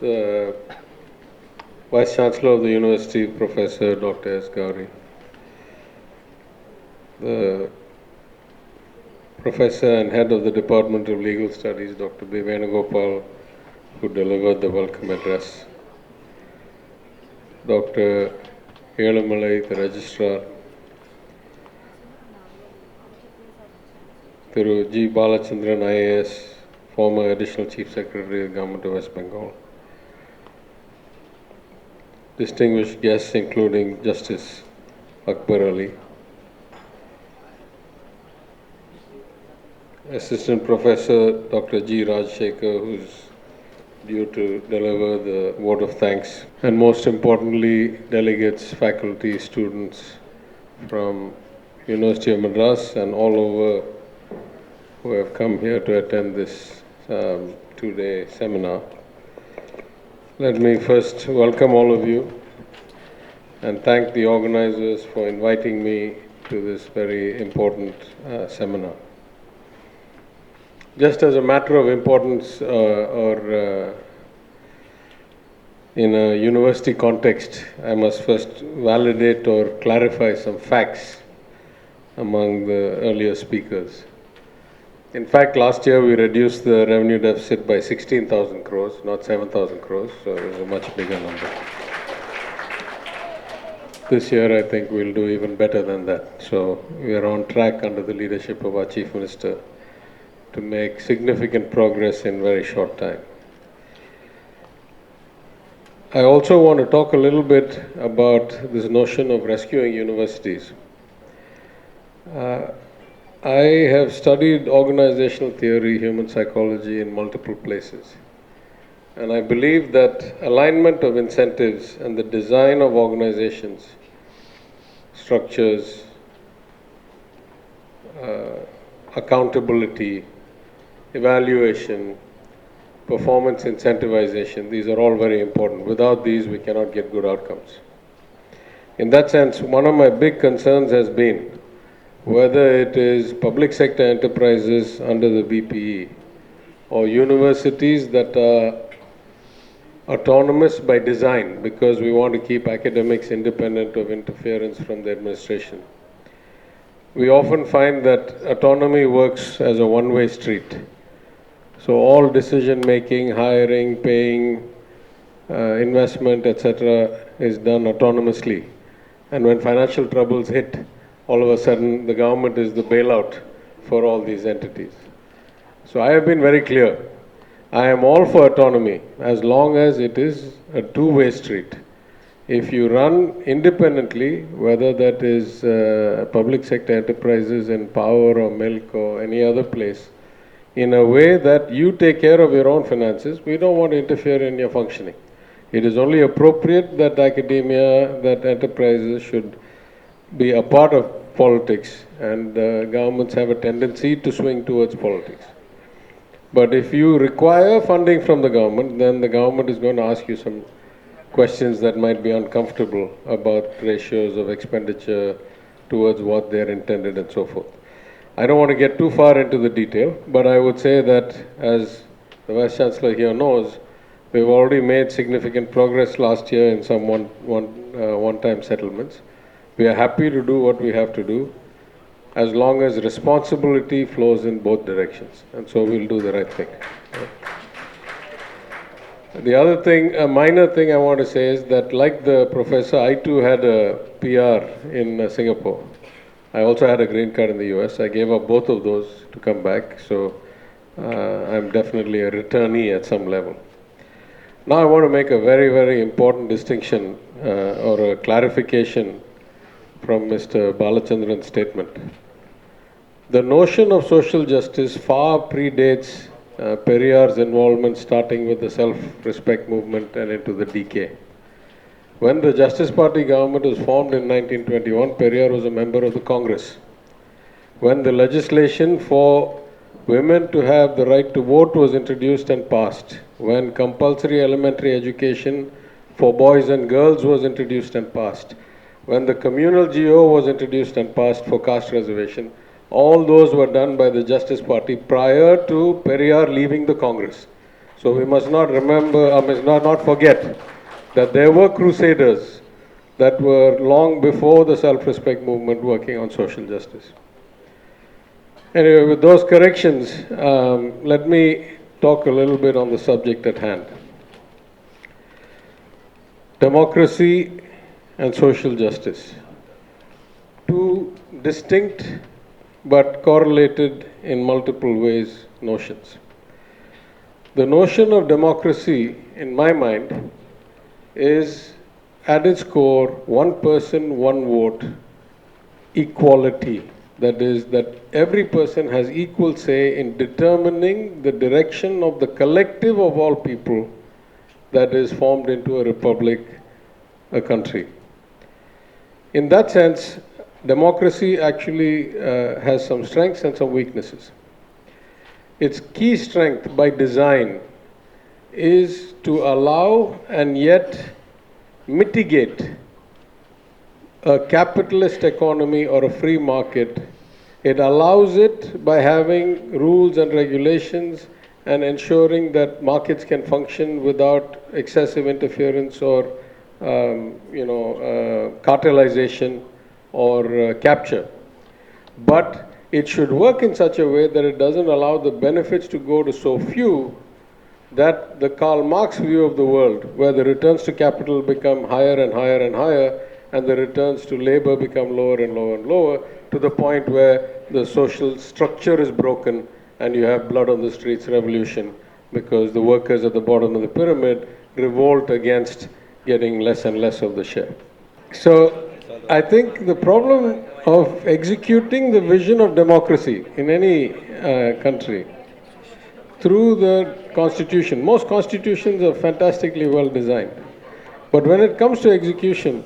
the Vice Chancellor of the University, Professor Dr. S. Gauri, the Professor and Head of the Department of Legal Studies, Dr. B. Venugopal, who delivered the welcome address, Dr. Elamalai, the Registrar, Thiru G. Balachandran, IAS, former Additional Chief Secretary of the Government of West Bengal, distinguished guests including Justice Akbar Ali, Assistant Professor Dr. G. Rajshekhar, who is due to deliver the vote of thanks, and most importantly, delegates, faculty, students from University of Madras and all over who have come here to attend this two-day seminar. Let me first welcome all of you and thank the organizers for inviting me to this very important seminar. Just as a matter of importance in a university context, I must first validate or clarify some facts among the earlier speakers. In fact, last year we reduced the revenue deficit by 16,000 crores, not 7,000 crores, so it was a much bigger number. This year I think we'll do even better than that. So we are on track under the leadership of our Chief Minister to make significant progress in very short time. I also want to talk a little bit about this notion of rescuing universities. I have studied organizational theory, human psychology in multiple places. And I believe that alignment of incentives and the design of organizations, structures, accountability, evaluation, performance incentivization, these are all very important. Without these, we cannot get good outcomes. In that sense, one of my big concerns has been whether it is public sector enterprises under the BPE or universities that are autonomous by design because we want to keep academics independent of interference from the administration. We often find that autonomy works as a one-way street. So all decision making, hiring, paying, investment, etc. is done autonomously. And when financial troubles hit, all of a sudden the government is the bailout for all these entities. So I have been very clear. I am all for autonomy as long as it is a two-way street. If you run independently, whether that is public sector enterprises in power or milk or any other place, in a way that you take care of your own finances, we don't want to interfere in your functioning. It is only appropriate that academia, that enterprises should be a part of politics, and governments have a tendency to swing towards politics. But if you require funding from the government, then the government is going to ask you some questions that might be uncomfortable about ratios of expenditure towards what they're intended and so forth. I don't want to get too far into the detail, but I would say that, as the Vice Chancellor here knows, we've already made significant progress last year in some one-time settlements. We are happy to do what we have to do as long as responsibility flows in both directions. And so we'll do the right thing. The other thing, a minor thing I want to say is that, like the professor, I too had a PR in Singapore. I also had a green card in the US. I gave up both of those to come back. So I'm definitely a returnee at some level. Now I want to make a very, very important distinction or a clarification from Mr. Balachandran's statement. The notion of social justice far predates Periyar's involvement, starting with the self-respect movement and into the DK. When the Justice Party government was formed in 1921, Periyar was a member of the Congress. When the legislation for women to have the right to vote was introduced and passed, when compulsory elementary education for boys and girls was introduced and passed, when the communal GO was introduced and passed for caste reservation, all those were done by the Justice Party prior to Periyar leaving the Congress. So we must not must not forget that there were crusaders that were long before the self-respect movement working on social justice. Anyway, with those corrections, let me talk a little bit on the subject at hand. Democracy and social justice. Two distinct but correlated in multiple ways notions. The notion of democracy, in my mind, is at its core one person, one vote, equality. That is, that every person has equal say in determining the direction of the collective of all people that is formed into a republic, a country. In that sense, democracy actually has some strengths and some weaknesses. Its key strength by design is to allow and yet mitigate a capitalist economy or a free market. It allows it by having rules and regulations and ensuring that markets can function without excessive interference or cartelization or capture. But it should work in such a way that it doesn't allow the benefits to go to so few that the Karl Marx view of the world, where the returns to capital become higher and higher and higher, and the returns to labor become lower and lower and lower, to the point where the social structure is broken and you have blood on the streets revolution because the workers at the bottom of the pyramid revolt against getting less and less of the share. So I think the problem of executing the vision of democracy in any country through the constitution, most constitutions are fantastically well designed. But when it comes to execution,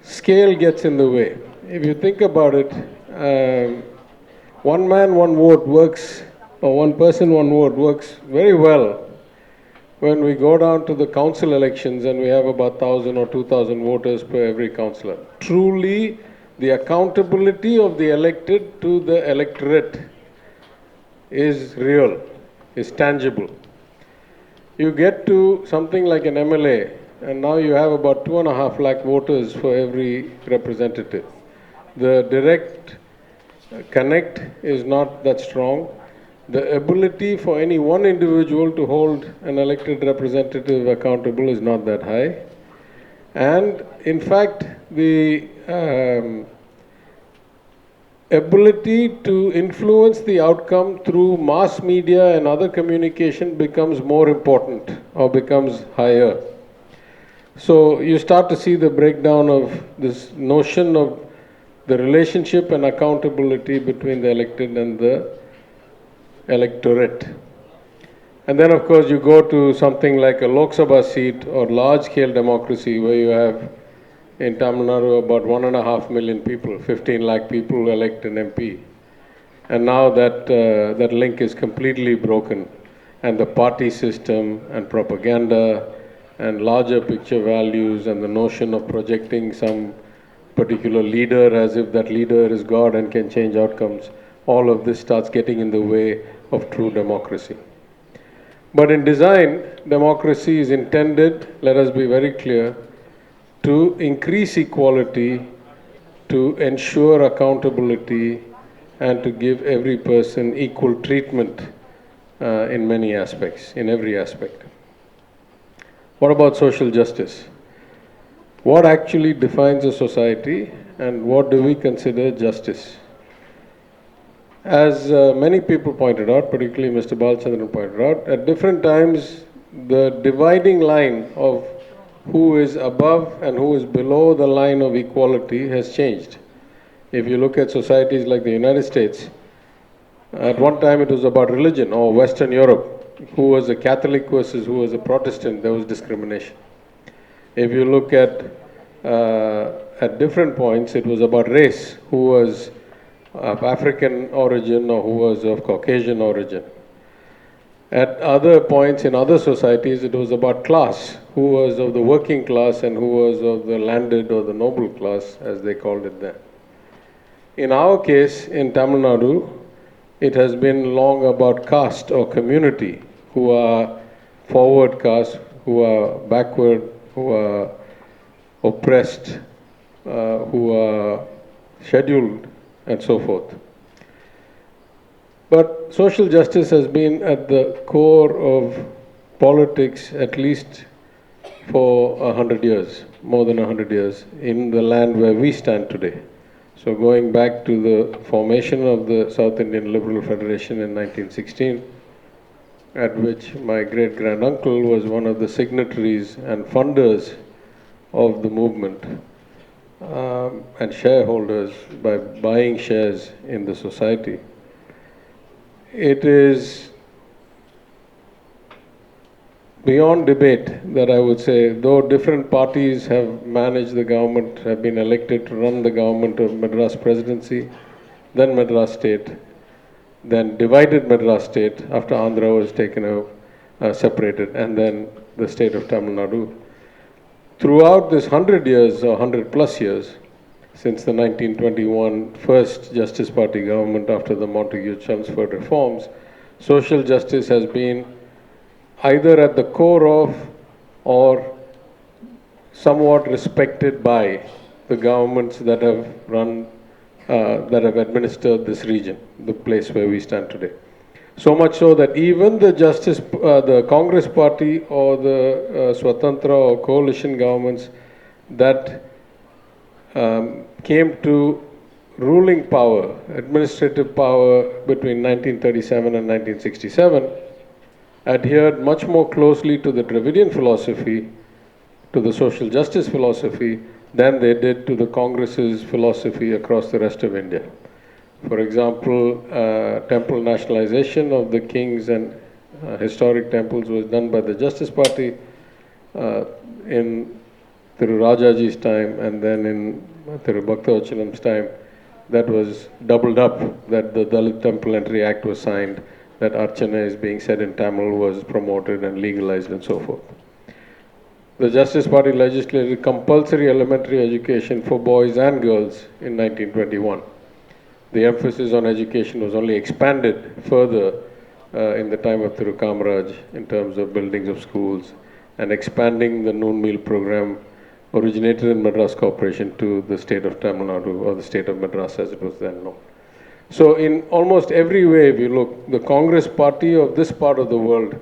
scale gets in the way. If you think about it, one man, one vote works, or one person, one vote works very well when we go down to the council elections and we have about 1,000 or 2,000 voters per every councillor. Truly, the accountability of the elected to the electorate is real, is tangible. You get to something like an MLA, and now you have about 2.5 lakh voters for every representative. The direct connect is not that strong. The ability for any one individual to hold an elected representative accountable is not that high. And in fact, the ability to influence the outcome through mass media and other communication becomes more important or becomes higher. So you start to see the breakdown of this notion of the relationship and accountability between the elected and the electorate. And then of course you go to something like a Lok Sabha seat or large-scale democracy where you have in Tamil Nadu about 1.5 million people, 15 lakh people elect an MP. And now that link is completely broken, and the party system and propaganda and larger picture values and the notion of projecting some particular leader as if that leader is God and can change outcomes, all of this starts getting in the way of true democracy. But in design, democracy is intended, let us be very clear, to increase equality, to ensure accountability, and to give every person equal treatment in many aspects, in every aspect. What about social justice? What actually defines a society, and what do we consider justice? As many people pointed out, particularly Mr. Balachandran pointed out, at different times the dividing line of who is above and who is below the line of equality has changed. If you look at societies like the United States, at one time it was about religion, or Western Europe, who was a Catholic versus who was a Protestant, there was discrimination. If you look at different points, it was about race, who was of African origin or who was of Caucasian origin. At other points in other societies, it was about class, who was of the working class and who was of the landed or the noble class, as they called it then. In our case, in Tamil Nadu, it has been long about caste or community, who are forward caste, who are backward, who are oppressed, who are scheduled, and so forth. But social justice has been at the core of politics at least for 100 years, more than 100 years, in the land where we stand today. So going back to the formation of the South Indian Liberal Federation in 1916, at which my great-granduncle was one of the signatories and funders of the movement, and shareholders by buying shares in the society. It is beyond debate that I would say, though different parties have managed the government, have been elected to run the government of Madras Presidency, then Madras State, then divided Madras State after Andhra was taken out, separated, and then the state of Tamil Nadu. Throughout this 100 years or 100 plus years, since the 1921 first Justice Party government after the Montagu-Chelmsford reforms, social justice has been either at the core of or somewhat respected by the governments that have run, that have administered this region, the place where we stand today. So much so that even the Congress Party or the Swatantra or coalition governments that came to ruling power, administrative power between 1937 and 1967, adhered much more closely to the Dravidian philosophy, to the social justice philosophy, than they did to the Congress's philosophy across the rest of India. For example, temple nationalization of the kings and historic temples was done by the Justice Party in Thiru Rajaji's time, and then in Thiru Bhaktavachalam's time. That was doubled up, that the Dalit Temple Entry Act was signed, that Archana is being said in Tamil was promoted and legalized, and so forth. The Justice Party legislated compulsory elementary education for boys and girls in 1921. The emphasis on education was only expanded further in the time of Thiru Kamaraj in terms of buildings of schools and expanding the noon meal program originated in Madras Corporation to the state of Tamil Nadu, or the state of Madras as it was then known. So in almost every way, if you look, the Congress Party of this part of the world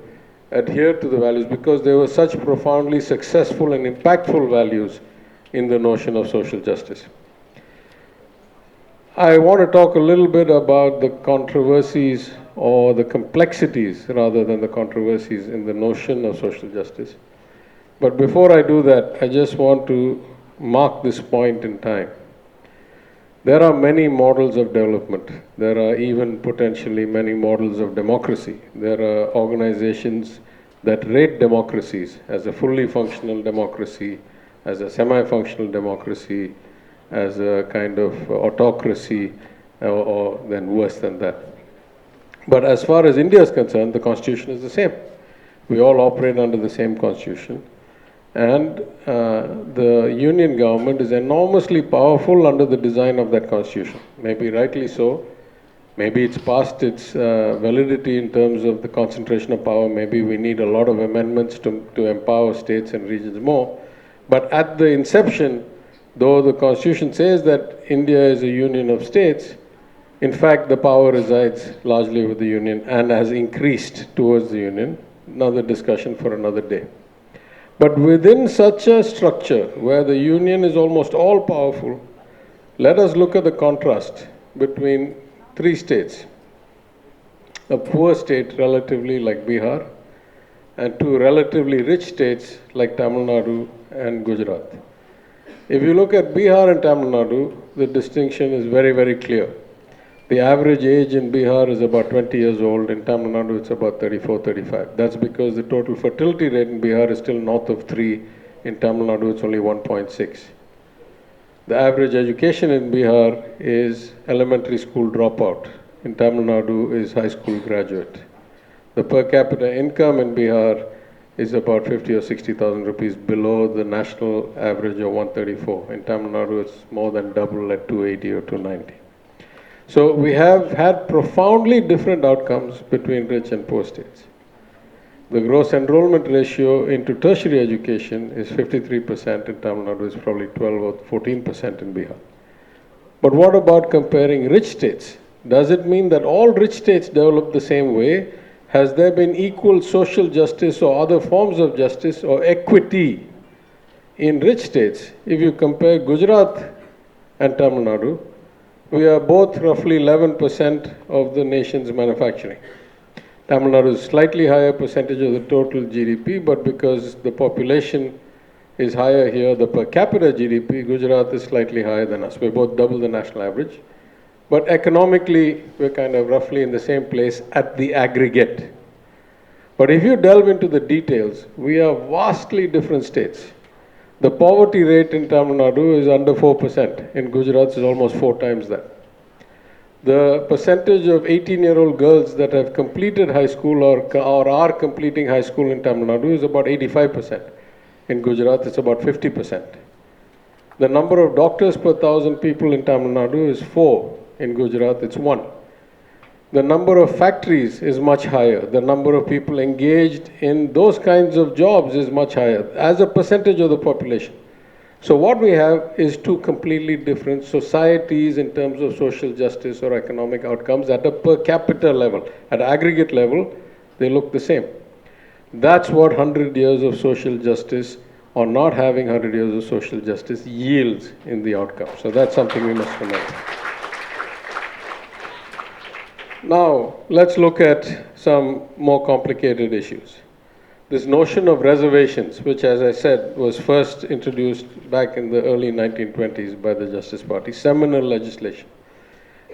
adhered to the values because they were such profoundly successful and impactful values in the notion of social justice. I want to talk a little bit about the controversies or the complexities rather than the controversies in the notion of social justice. But before I do that, I just want to mark this point in time. There are many models of development. There are even potentially many models of democracy. There are organizations that rate democracies as a fully functional democracy, as a semi-functional democracy, as a kind of autocracy, or then worse than that. But as far as India is concerned, the constitution is the same. We all operate under the same constitution. And the union government is enormously powerful under the design of that constitution. Maybe rightly so. Maybe it's past its validity in terms of the concentration of power. Maybe we need a lot of amendments to empower states and regions more. But at the inception, though the constitution says that India is a union of states, in fact the power resides largely with the union and has increased towards the union. Another discussion for another day. But within such a structure where the union is almost all powerful, let us look at the contrast between three states. A poor state relatively like Bihar, and two relatively rich states like Tamil Nadu and Gujarat. If you look at Bihar and Tamil Nadu, the distinction is very, very clear. The average age in Bihar is about 20 years old. In Tamil Nadu, it's about 34, 35. That's because the total fertility rate in Bihar is still north of 3. In Tamil Nadu, it's only 1.6. The average education in Bihar is elementary school dropout. In Tamil Nadu is high school graduate. The per capita income in Bihar is about 50 or 60,000 rupees below the national average of 134. In Tamil Nadu, it's more than double at 280 or 290. So we have had profoundly different outcomes between rich and poor states. The gross enrollment ratio into tertiary education is 53% in Tamil Nadu, is probably 12 or 14% in Bihar. But what about comparing rich states? Does it mean that all rich states develop the same way? Has there been equal social justice or other forms of justice or equity in rich states? If you compare Gujarat and Tamil Nadu, we are both roughly 11% of the nation's manufacturing. Tamil Nadu is slightly higher percentage of the total GDP, but because the population is higher here, the per capita GDP, Gujarat is slightly higher than us. We're both double the national average. But economically, we're kind of roughly in the same place at the aggregate. But if you delve into the details, we are vastly different states. The poverty rate in Tamil Nadu is under 4%. In Gujarat, it's almost 4 times that. The percentage of 18-year-old girls that have completed high school or are completing high school in Tamil Nadu is about 85%. In Gujarat, it's about 50%. The number of doctors per 1,000 people in Tamil Nadu is 4. In Gujarat, it's 1. The number of factories is much higher. The number of people engaged in those kinds of jobs is much higher as a percentage of the population. So what we have is two completely different societies in terms of social justice or economic outcomes at a per capita level. At aggregate level, they look the same. That's what 100 years of social justice or not having 100 years of social justice yields in the outcome. So that's something we must remember. Now, let's look at some more complicated issues. This notion of reservations, which, as I said, was first introduced back in the early 1920s by the Justice Party, seminal legislation.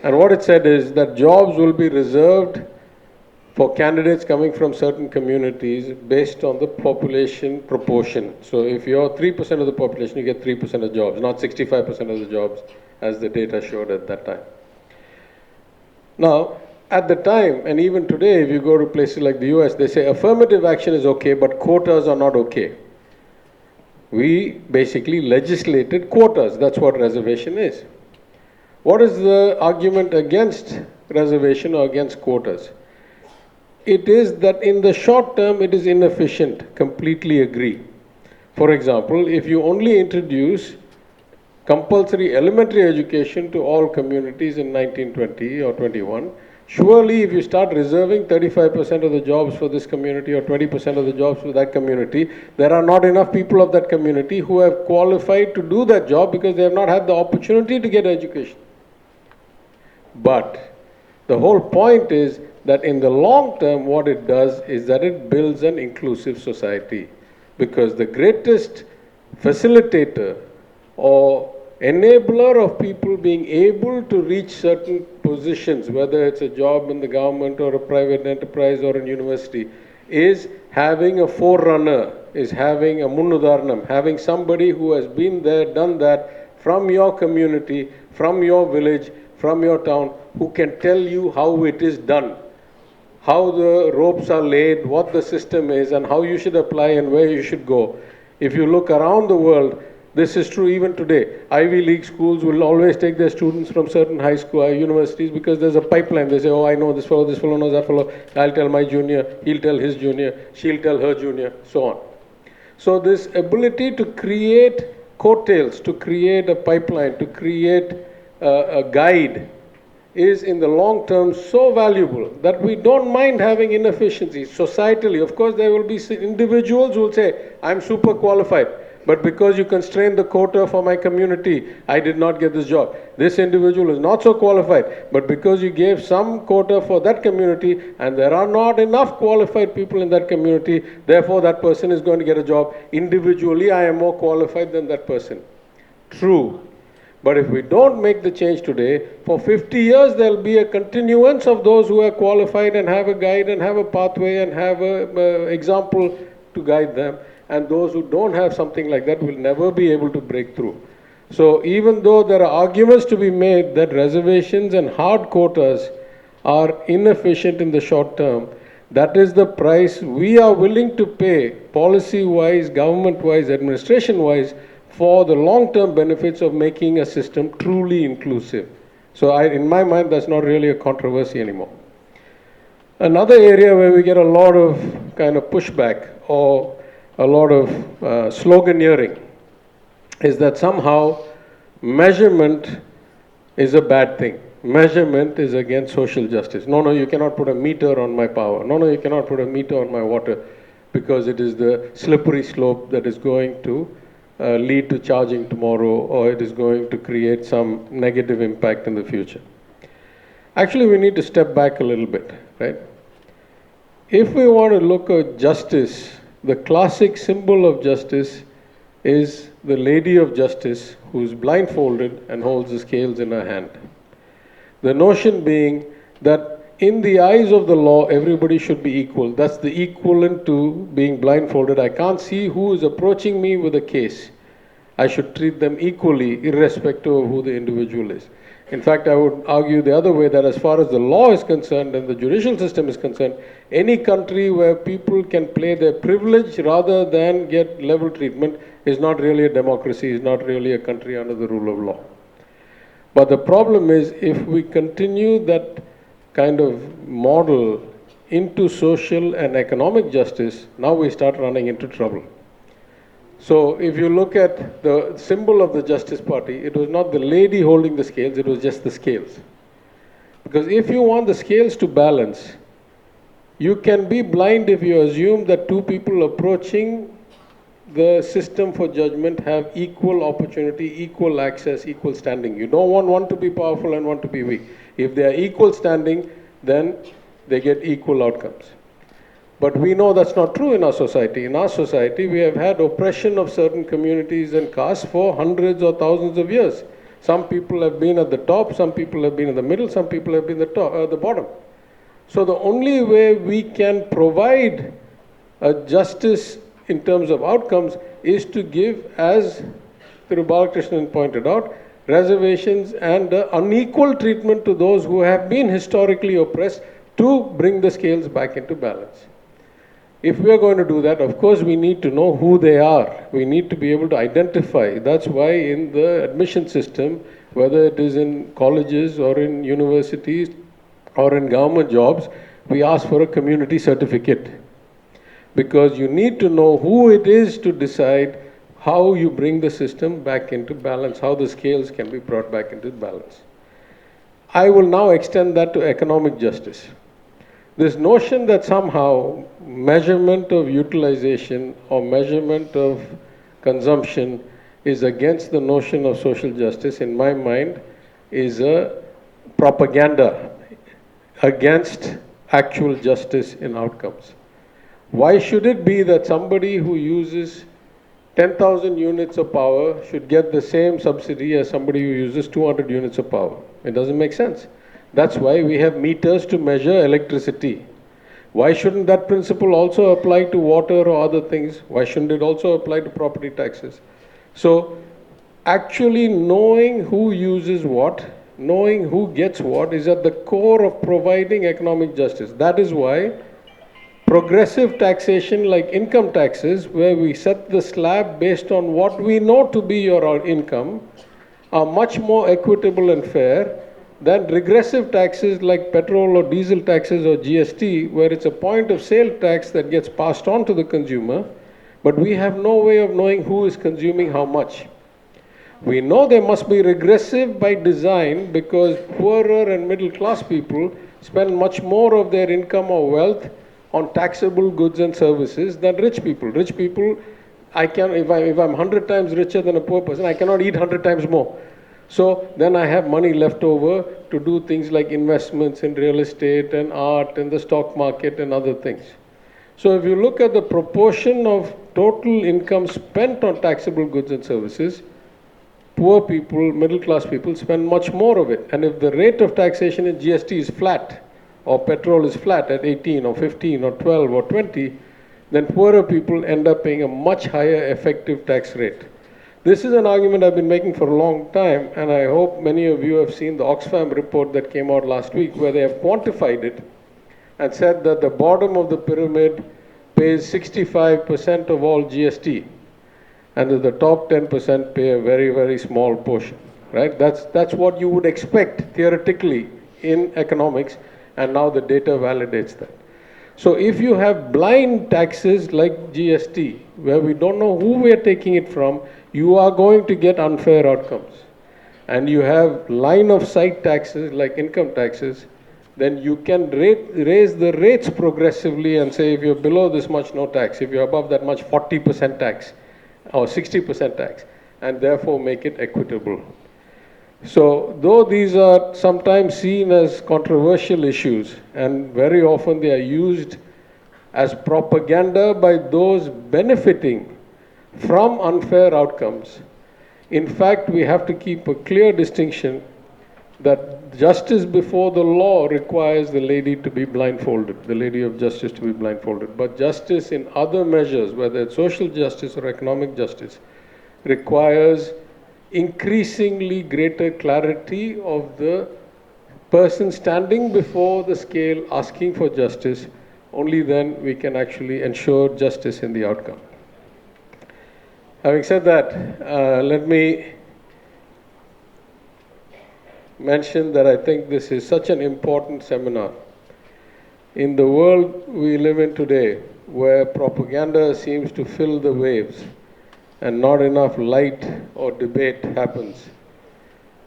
And what it said is that jobs will be reserved for candidates coming from certain communities based on the population proportion. So if you're 3% of the population, you get 3% of jobs, not 65% of the jobs, as the data showed at that time. Now, at the time, and even today, if you go to places like the US, they say affirmative action is okay, but quotas are not okay. We basically legislated quotas. That's what reservation is. What is the argument against reservation or against quotas? It is that in the short term, it is inefficient. Completely agree. For example, if you only introduce compulsory elementary education to all communities in 1920 or 21, surely if you start reserving 35% of the jobs for this community or 20% of the jobs for that community, there are not enough people of that community who have qualified to do that job because they have not had the opportunity to get education. But the whole point is that in the long term, what it does is that it builds an inclusive society, because the greatest facilitator or enabler of people being able to reach certain positions, whether it's a job in the government or a private enterprise or a university, is having a forerunner, is having a munnudaranam, having somebody who has been there, done that, from your community, from your village, from your town, who can tell you how it is done, how the ropes are laid, what the system is, and how you should apply and where you should go. If you look around the world, this is true even today. Ivy League schools will always take their students from certain high school universities because there's a pipeline. They say, oh, I know this fellow knows that fellow. I'll tell my junior, he'll tell his junior, she'll tell her junior, so on. So this ability to create coattails, to create a pipeline, to create a guide is in the long term so valuable that we don't mind having inefficiencies. Societally, of course, there will be individuals who will say, I'm super qualified, but because you constrained the quota for my community, I did not get this job. This individual is not so qualified, but because you gave some quota for that community and there are not enough qualified people in that community, therefore that person is going to get a job. Individually, I am more qualified than that person. True. But if we don't make the change today, for 50 years there will be a continuance of those who are qualified and have a guide and have a pathway and have an example to guide them. And those who don't have something like that will never be able to break through. So even though there are arguments to be made that reservations and hard quotas are inefficient in the short term, that is the price we are willing to pay, policy-wise, government-wise, administration-wise, for the long-term benefits of making a system truly inclusive. So in my mind, that's not really a controversy anymore. Another area where we get a lot of kind of pushback or a lot of sloganeering is that somehow measurement is a bad thing. Measurement is against social justice. No, no, you cannot put a meter on my power. No, no, you cannot put a meter on my water because it is the slippery slope that is going to lead to charging tomorrow, or it is going to create some negative impact in the future. Actually, we need to step back a little bit, right? If we want to look at justice, the classic symbol of justice is the Lady of Justice who is blindfolded and holds the scales in her hand. The notion being that in the eyes of the law, everybody should be equal. That's the equivalent to being blindfolded. I can't see who is approaching me with a case. I should treat them equally, irrespective of who the individual is. In fact, I would argue the other way, that as far as the law is concerned and the judicial system is concerned, any country where people can play their privilege rather than get level treatment is not really a democracy, is not really a country under the rule of law. But the problem is, if we continue that kind of model into social and economic justice, now we start running into trouble. So if you look at the symbol of the Justice Party, it was not the lady holding the scales, it was just the scales. Because if you want the scales to balance, you can be blind if you assume that two people approaching the system for judgment have equal opportunity, equal access, equal standing. You don't want one to be powerful and one to be weak. If they are equal standing, then they get equal outcomes. But we know that's not true in our society. In our society, we have had oppression of certain communities and castes for hundreds or thousands of years. Some people have been at the top, some people have been in the middle, some people have been at the bottom. So the only way we can provide a justice in terms of outcomes is to give, as Thiru Balakrishnan pointed out, reservations and unequal treatment to those who have been historically oppressed to bring the scales back into balance. If we are going to do that, of course, we need to know who they are. We need to be able to identify. That's why in the admission system, whether it is in colleges or in universities or in government jobs, we ask for a community certificate. Because you need to know who it is to decide how you bring the system back into balance, how the scales can be brought back into balance. I will now extend that to economic justice. This notion that somehow measurement of utilization or measurement of consumption is against the notion of social justice, in my mind, is a propaganda against actual justice in outcomes. Why should it be that somebody who uses 10,000 units of power should get the same subsidy as somebody who uses 200 units of power? It doesn't make sense. That's why we have meters to measure electricity. Why shouldn't that principle also apply to water or other things? Why shouldn't it also apply to property taxes? So actually knowing who uses what, knowing who gets what, is at the core of providing economic justice. That is why progressive taxation like income taxes, where we set the slab based on what we know to be your income, are much more equitable and fair than regressive taxes like petrol or diesel taxes or GST, where it's a point of sale tax that gets passed on to the consumer, but we have no way of knowing who is consuming how much. We know they must be regressive by design because poorer and middle class people spend much more of their income or wealth on taxable goods and services than rich people. Rich people, if I'm 100 times richer than a poor person, I cannot eat 100 times more. So then I have money left over to do things like investments in real estate and art and the stock market and other things. So if you look at the proportion of total income spent on taxable goods and services, poor people, middle class people spend much more of it. And if the rate of taxation in GST is flat, or petrol is flat at 18 or 15 or 12 or 20, then poorer people end up paying a much higher effective tax rate. This is an argument I've been making for a long time, and I hope many of you have seen the Oxfam report that came out last week, where they have quantified it and said that the bottom of the pyramid pays 65% of all GST, and that the top 10% pay a very, very small portion, right? That's what you would expect theoretically in economics, and now the data validates that. So if you have blind taxes like GST, where we don't know who we are taking it from, you are going to get unfair outcomes. And you have line of sight taxes like income taxes, then you can raise the rates progressively and say if you're below this much, no tax. If you're above that much, 40% tax or 60% tax, and therefore make it equitable. So, though these are sometimes seen as controversial issues, and very often they are used as propaganda by those benefiting from unfair outcomes, in fact, we have to keep a clear distinction that justice before the law requires the lady to be blindfolded, the lady of justice to be blindfolded. But justice in other measures, whether it's social justice or economic justice, requires increasingly greater clarity of the person standing before the scale asking for justice. Only then we can actually ensure justice in the outcome. Having said that, let me mention that I think this is such an important seminar. In the world we live in today, where propaganda seems to fill the waves and not enough light or debate happens,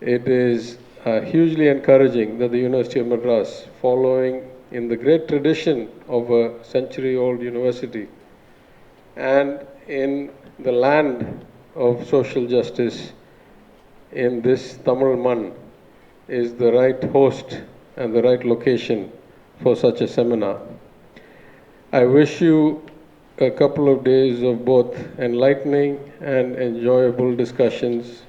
it is hugely encouraging that the University of Madras, following in the great tradition of a century-old university and in the land of social justice in this Tamil Mann, is the right host and the right location for such a seminar. I wish you a couple of days of both enlightening and enjoyable discussions.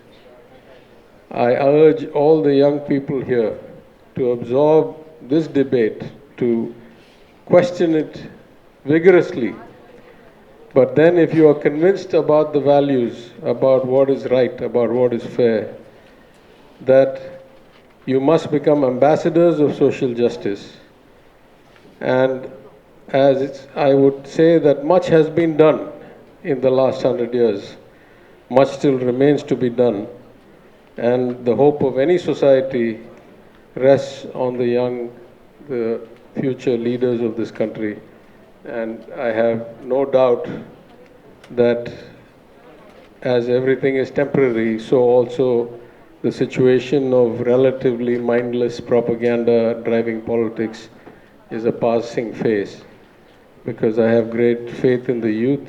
I urge all the young people here to absorb this debate, to question it vigorously. But then if you are convinced about the values, about what is right, about what is fair, that you must become ambassadors of social justice. And I would say that much has been done in the last 100 years. Much still remains to be done. And the hope of any society rests on the young, the future leaders of this country. And I have no doubt that as everything is temporary, so also the situation of relatively mindless propaganda driving politics is a passing phase. Because I have great faith in the youth,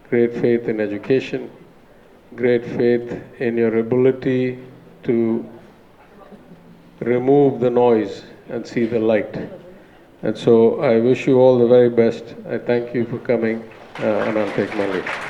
great faith in education, great faith in your ability to remove the noise and see the light. And so I wish you all the very best. I thank you for coming, and I'll take my leave.